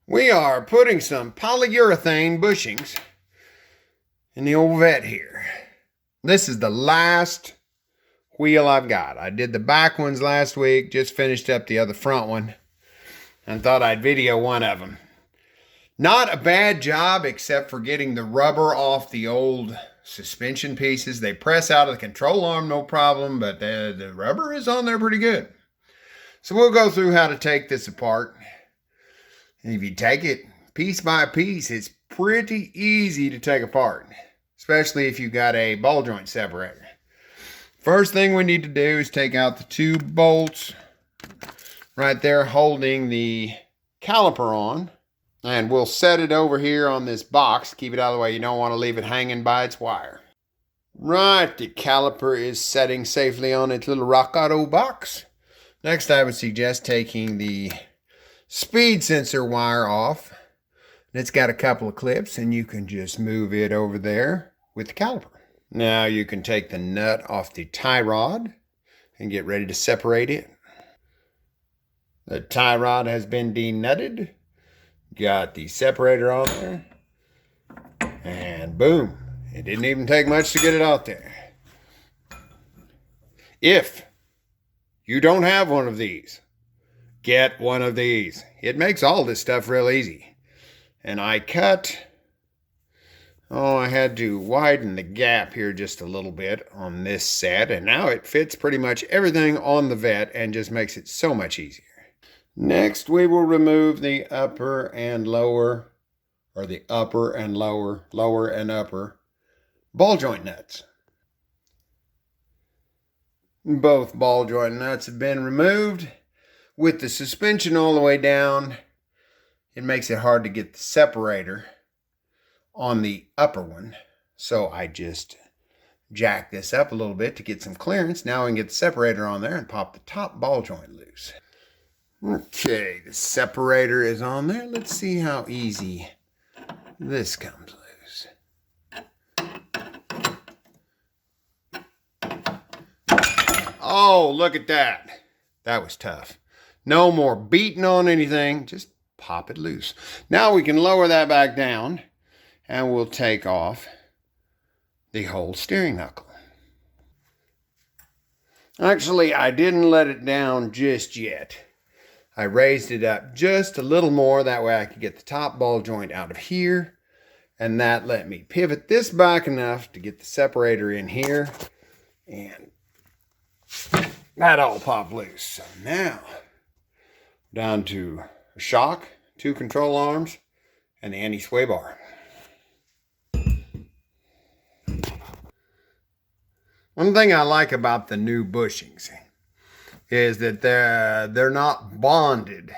We are putting some polyurethane bushings in the old Vette here. This is the last wheel I've got. I did the back ones last week, just finished up the other front one, and thought I'd video one of them. Not a bad job except for getting the rubber off the old suspension pieces. They press out of the control arm, no problem, but the rubber is on there pretty good. So we'll go through how to take this apart. And if you take it piece by piece, it's pretty easy to take apart, especially if you've got a ball joint separator. First thing we need to do is take out the two bolts right there holding the caliper on. And we'll set it over here on this box. Keep it out of the way. You don't want to leave it hanging by its wire. Right, the caliper is setting safely on its little rock auto box. Next, I would suggest taking the speed sensor wire off. It's got a couple of clips, and you can just move it over there with the caliper. Now you can take the nut off the tie rod and get ready to separate it. The tie rod has been denutted. Got the separator on there, and boom, it didn't even take much to get it out there. If you don't have one of these, get one of these. It makes all this stuff real easy. And I had to widen the gap here just a little bit on this set, and now it fits pretty much everything on the Vette and just makes it so much easier. Next, we will remove the upper and lower, or the upper and lower, lower and upper ball joint nuts. Both ball joint nuts have been removed. With the suspension all the way down, it makes it hard to get the separator on the upper one. So I just jack this up a little bit to get some clearance. Now we can get the separator on there and pop the top ball joint loose. Okay, the separator is on there. Let's see how easy this comes loose. Oh, look at that. That was tough. No more beating on anything. Just pop it loose. Now we can lower that back down, and we'll take off the whole steering knuckle. Actually, I didn't let it down just yet. I raised it up just a little more, that way I could get the top ball joint out of here, and that let me pivot this back enough to get the separator in here, and that all popped loose. So now, down to a shock, two control arms, and the anti-sway bar. One thing I like about the new bushings is that they're not bonded.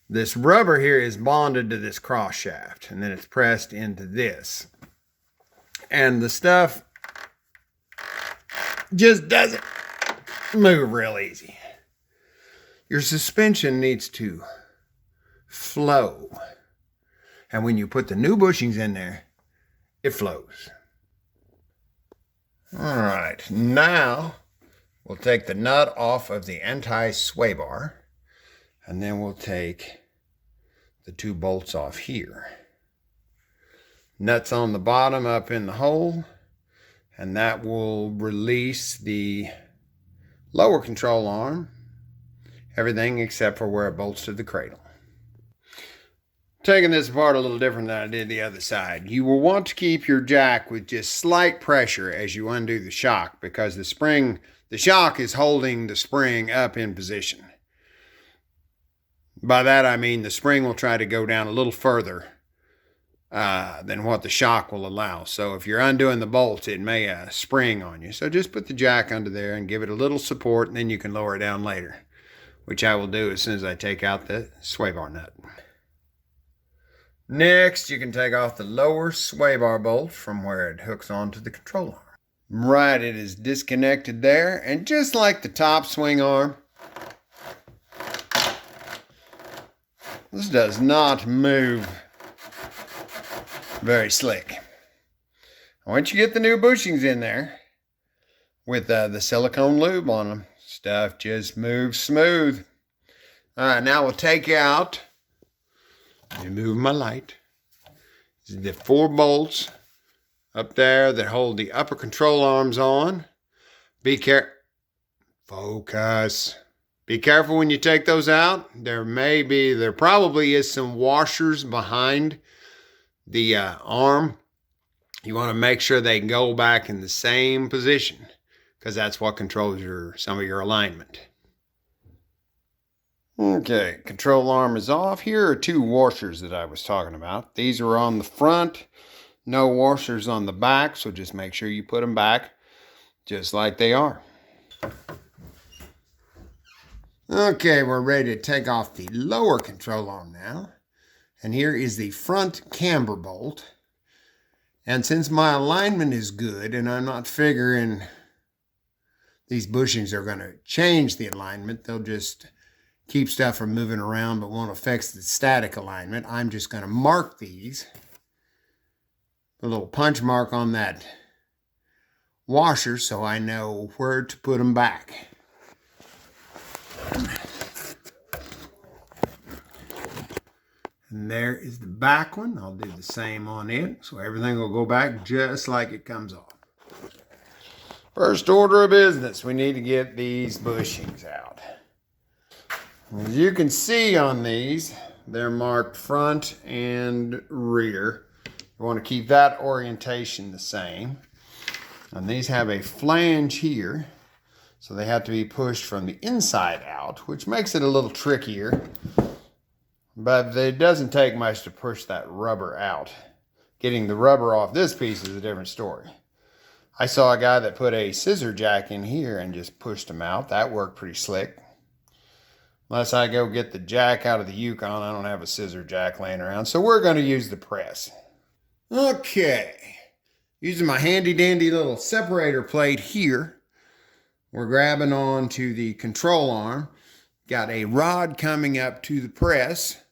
This rubber here is bonded to this cross shaft, and then it's pressed into this. And the stuff just doesn't move real easy. Your suspension needs to flow. And when you put the new bushings in there, it flows. All right, now we'll take the nut off of the anti-sway bar, and then we'll take the two bolts off here. Nuts on the bottom up in the hole, and that will release the lower control arm, everything except for where it bolts to the cradle. Taking this apart a little different than I did the other side. You will want to keep your jack with just slight pressure as you undo the shock, because the shock is holding the spring up in position. By that I mean the spring will try to go down a little further than what the shock will allow. So if you're undoing the bolts, it may spring on you. So just put the jack under there and give it a little support, and then you can lower it down later, which I will do as soon as I take out the sway bar nut. Next, you can take off the lower sway bar bolt from where it hooks onto the control arm. Right, it is disconnected there, and just like the top swing arm, this does not move very slick. Once you get the new bushings in there with the silicone lube on them, stuff just moves smooth. All right, now we'll take out Remove my light. The 4 bolts up there that hold the upper control arms on. Be careful. Focus. Be careful when you take those out. There probably is some washers behind the arm. You want to make sure they go back in the same position, because that's what controls some of your alignment. Okay, control arm is off. Here are 2 washers that I was talking about. These are on the front. No washers on the back, so just make sure you put them back just like they are. Okay, we're ready to take off the lower control arm now. And here is the front camber bolt. And since my alignment is good and I'm not figuring these bushings are going to change the alignment, they'll just keep stuff from moving around but won't affect the static alignment, I'm just going to mark these. A little punch mark on that washer so I know where to put them back. And there is the back one. I'll do the same on it, so everything will go back just like it comes off. First order of business, we need to get these bushings out. As you can see on these, they're marked front and rear. You want to keep that orientation the same. And these have a flange here, so they have to be pushed from the inside out, which makes it a little trickier. But it doesn't take much to push that rubber out. Getting the rubber off this piece is a different story. I saw a guy that put a scissor jack in here and just pushed them out. That worked pretty slick. Unless I go get the jack out of the Yukon, I don't have a scissor jack laying around. So we're going to use the press. Okay. Using my handy dandy little separator plate here, we're grabbing onto the control arm. Got a rod coming up to the press.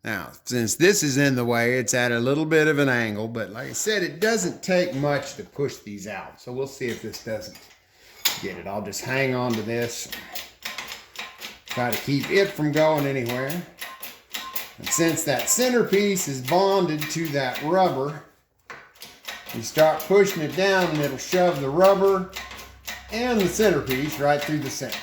Now, since this is in the way, it's at a little bit of an angle, but like I said, it doesn't take much to push these out. So we'll see if this doesn't get it. I'll just hang on to this. Try to keep it from going anywhere. And since that centerpiece is bonded to that rubber, you start pushing it down and it'll shove the rubber and the centerpiece right through the center.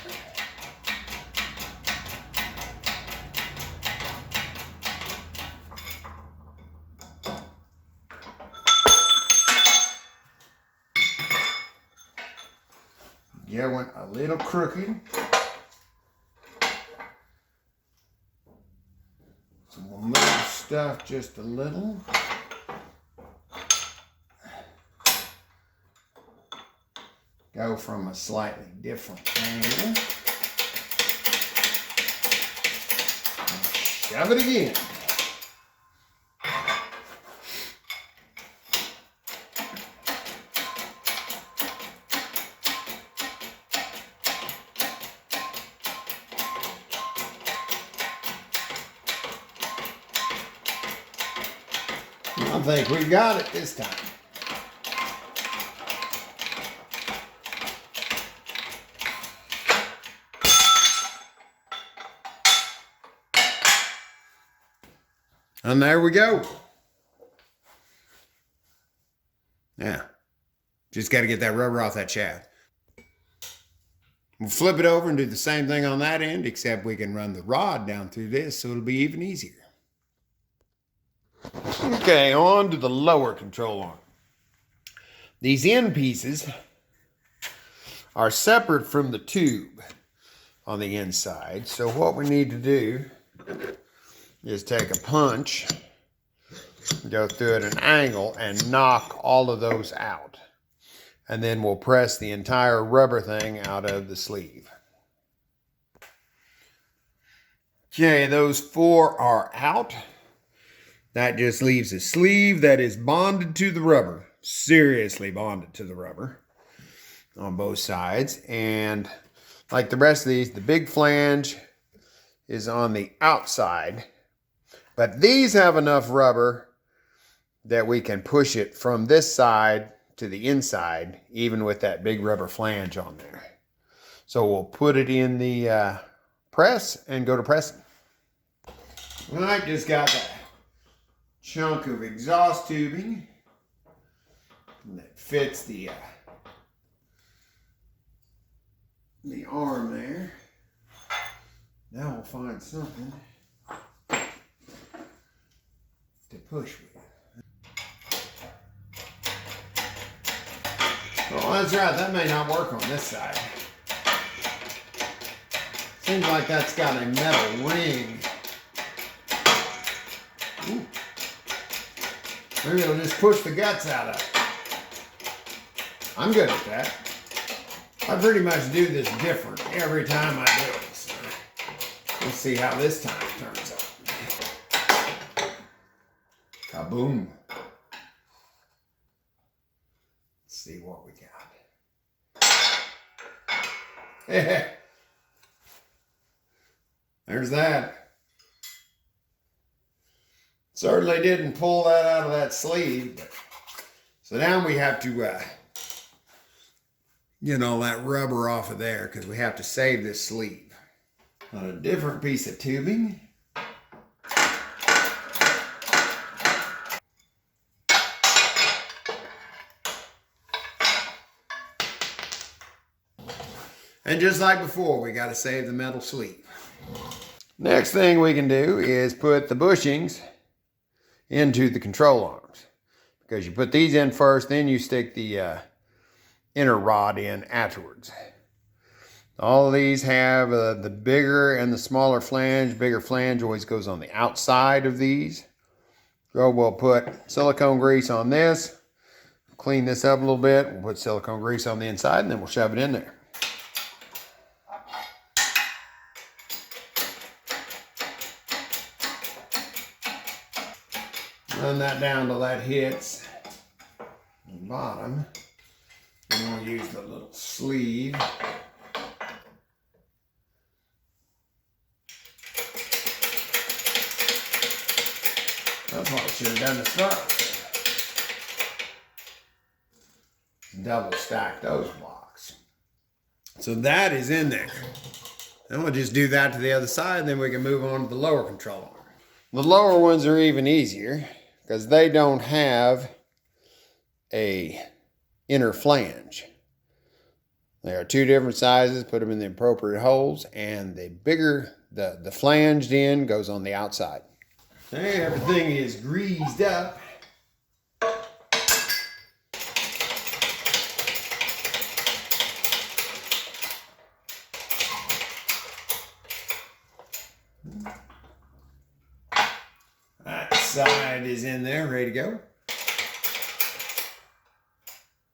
Yeah, went a little crooked. So we'll move stuff just a little. Go from a slightly different angle. And shove it again. I think we got it this time. And there we go. Yeah. Just got to get that rubber off that shaft. We'll flip it over and do the same thing on that end, except we can run the rod down through this so it'll be even easier. Okay, on to the lower control arm. These end pieces are separate from the tube on the inside. So what we need to do is take a punch, go through at an angle, and knock all of those out. And then we'll press the entire rubber thing out of the sleeve. Okay, those 4 are out. That just leaves a sleeve that is bonded to the rubber, seriously bonded to the rubber on both sides. And like the rest of these, the big flange is on the outside. But these have enough rubber that we can push it from this side to the inside, even with that big rubber flange on there. So we'll put it in the press and go to pressing. All right, just got that chunk of exhaust tubing that fits the arm there. Now we'll find something to push with. Oh, that's right, that may not work on this side. Seems like that's got a metal ring. Ooh. Maybe it'll just push the guts out of it. I'm good at that. I pretty much do this different every time I do it. So we'll see how this time turns out. Kaboom. Let's see what we got. There's that. Certainly didn't pull that out of that sleeve. So now we have to get all that rubber off of there because we have to save this sleeve. On a different piece of tubing. And just like before, we got to save the metal sleeve. Next thing we can do is put the bushings into the control arms. Because you put these in first, then you stick the inner rod in afterwards. All of these have the bigger and the smaller flange. Bigger flange always goes on the outside of these. So we'll put silicone grease on this. Clean this up a little bit. We'll put silicone grease on the inside and then we'll shove it in there. Run that down till that hits the bottom. And we'll use the little sleeve. That's what I should have done to start. Double stack those blocks. So that is in there. Then we'll just do that to the other side, and then we can move on to the lower control arm. The lower ones are even easier because they don't have a inner flange. There are two different sizes, put them in the appropriate holes, and the bigger the flanged end goes on the outside. Okay, everything is greased up. That side is in there, ready to go.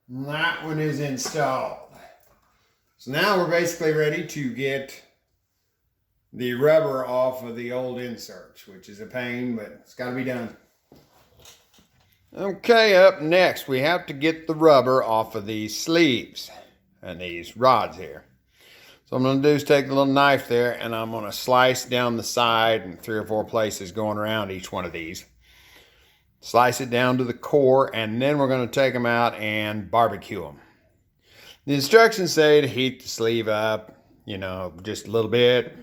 And that one is installed. So now we're basically ready to get the rubber off of the old inserts, which is a pain, but it's got to be done. Okay, up next, we have to get the rubber off of these sleeves and these rods here. So what I'm going to do is take the little knife there and I'm going to slice down the side in 3 or 4 places going around each one of these. Slice it down to the core, and then we're going to take them out and barbecue them. The instructions say to heat the sleeve up, just a little bit.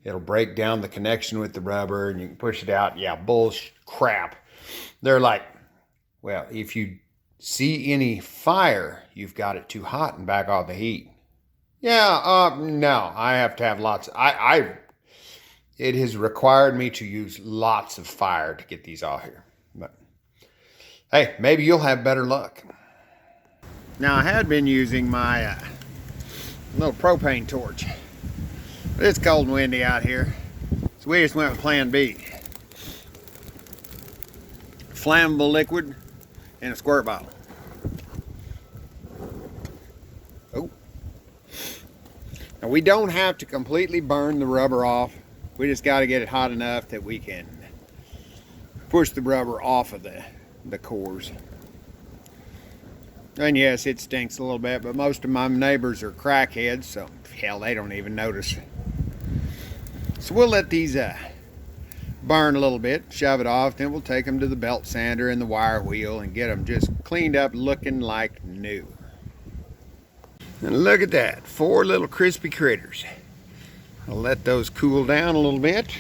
It'll break down the connection with the rubber and you can push it out. Yeah, bullshit crap. They're like, well, if you see any fire, you've got it too hot and back off the heat. Yeah, no, I have to have lots. It has required me to use lots of fire to get these off here. But hey, maybe you'll have better luck. Now, I had been using my little propane torch. But it's cold and windy out here, so we just went with plan B. Flammable liquid in a squirt bottle. Oh. Now we don't have to completely burn the rubber off. We just got to get it hot enough that we can push the rubber off of the cores. And yes, it stinks a little bit, but most of my neighbors are crackheads, so hell, they don't even notice. So we'll let these burn a little bit, shove it off, then we'll take them to the belt sander and the wire wheel and get them just cleaned up looking like new. And look at that, 4 little crispy critters. I'll let those cool down a little bit.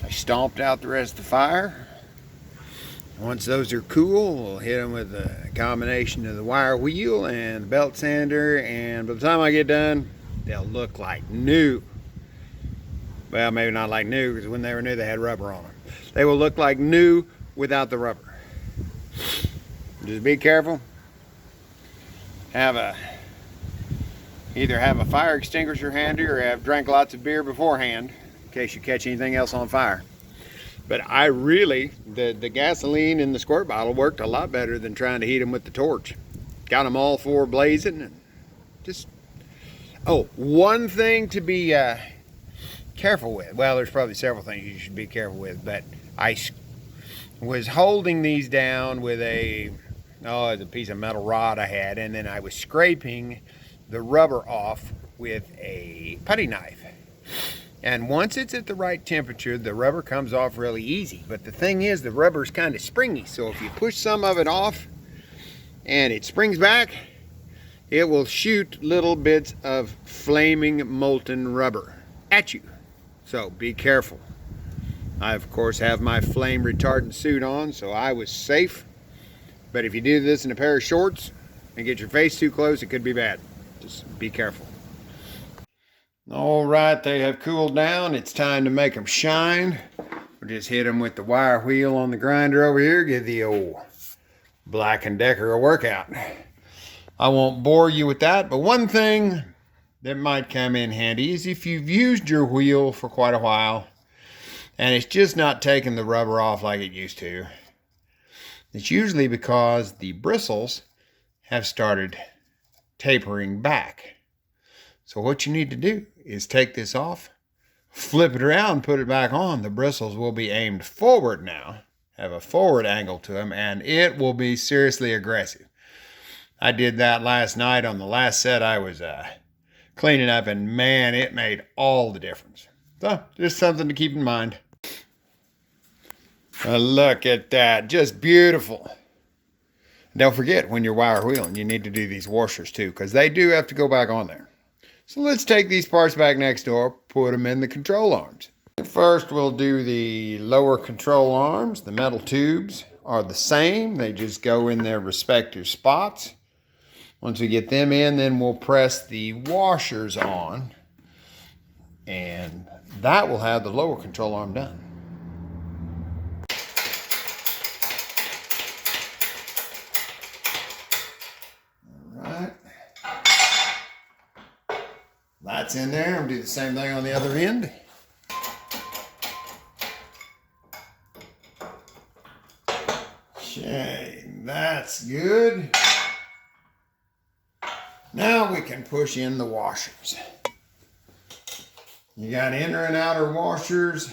I stomped out the rest of the fire. Once those are cool, we'll hit them with a combination of the wire wheel and the belt sander, and by the time I get done, they'll look like new. Well, maybe not like new, because when they were new, they had rubber on them. They will look like new without the rubber. Just be careful. Either have a fire extinguisher handy or have drank lots of beer beforehand in case you catch anything else on fire. But I really, the gasoline in the squirt bottle worked a lot better than trying to heat them with the torch. Got them all four blazing. And just, oh, one thing to be careful with. Well, there's probably several things you should be careful with, but I was holding these down with a piece of metal rod I had, and then I was scraping the rubber off with a putty knife. And once it's at the right temperature, the rubber comes off really easy. But the thing is, the rubber is kind of springy, so if you push some of it off and it springs back, it will shoot little bits of flaming molten rubber at you. So be careful. I, of course, have my flame retardant suit on, so I was safe. But if you do this in a pair of shorts and get your face too close, it could be bad. Just be careful. All right, they have cooled down. It's time to make them shine. We'll just hit them with the wire wheel on the grinder over here. Give the old Black & Decker a workout. I won't bore you with that, but one thing that might come in handy is if you've used your wheel for quite a while and it's just not taking the rubber off like it used to. It's usually because the bristles have started tapering back. So what you need to do is take this off, flip it around, put it back on. The bristles will be aimed forward now, have a forward angle to them, and it will be seriously aggressive. I did that last night on the last set I was cleaning up, and man, it made all the difference. So just something to keep in mind. Look at that, just beautiful. Don't forget, when you're wire wheeling, you need to do these washers too, because they do have to go back on there. So let's take these parts back next door, put them in the control arms. First, we'll do the lower control arms. The metal tubes are the same. They just go in their respective spots. Once we get them in, then we'll press the washers on, and that will have the lower control arm done. That's in there. We'll do the same thing on the other end. Okay, that's good. Now we can push in the washers. You got inner and outer washers.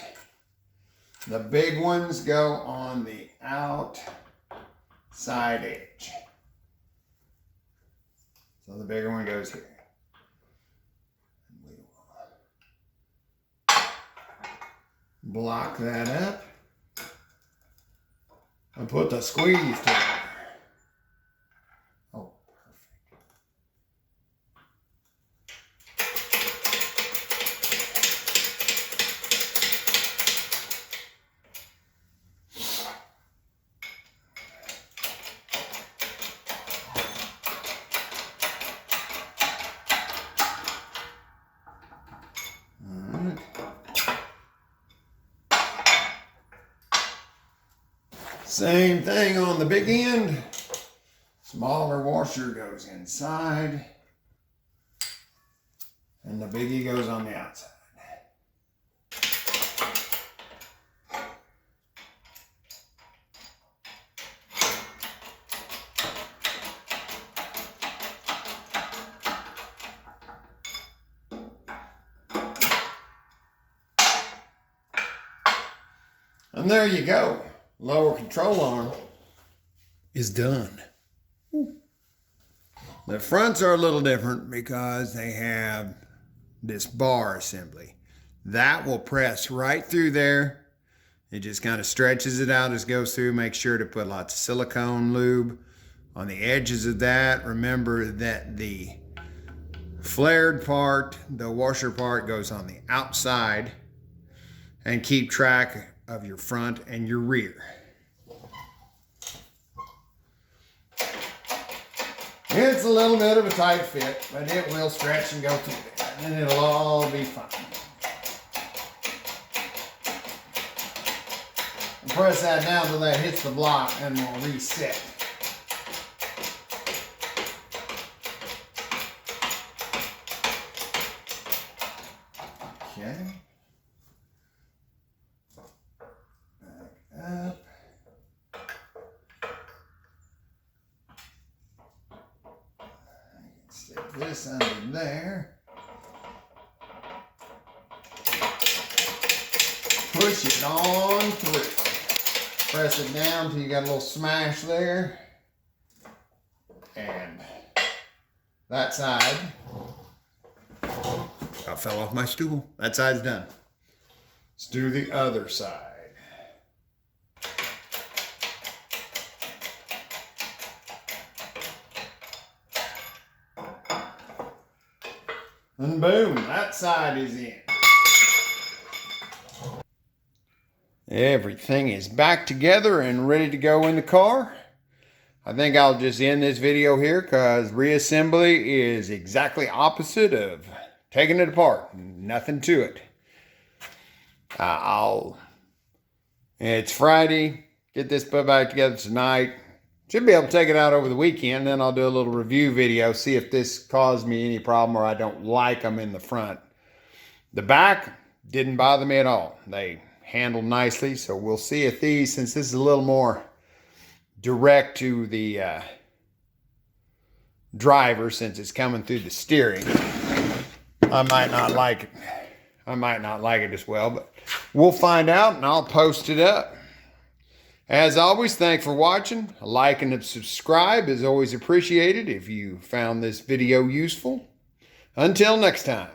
The big ones go on the outside edge. So the bigger one goes here. Block that up and put the squeeze together. Oh, same thing on the big end. Smaller washer goes inside, and the biggie goes on the outside. And there you go. Lower control arm is done. The fronts are a little different because they have this bar assembly. That will press right through there. It just kind of stretches it out as it goes through. Make sure to put lots of silicone lube on the edges of that. Remember that the flared part, the washer part, goes on the outside, and keep track of your front and your rear. It's a little bit of a tight fit, but it will stretch and go through there, and it'll all be fine. Press that down till that hits the block and we'll reset. Okay. Back up. Stick this under there. Push it on through. Press it down till you got a little smash there. And that side. I fell off my stool. That side's done. Let's do the other side. And boom, that side is in. Everything is back together and ready to go in the car. I think I'll just end this video here because reassembly is exactly opposite of taking it apart. Nothing to it. It's Friday. Get this put back together tonight. Should be able to take it out over the weekend. Then I'll do a little review video. See if this caused me any problem or I don't like them in the front. The back didn't bother me at all. They handled nicely. So we'll see if these, since this is a little more direct to the driver, since it's coming through the steering, I might not like it. I might not like it as well, but we'll find out and I'll post it up. As always, thanks for watching. A like and a subscribe is always appreciated if you found this video useful. Until next time.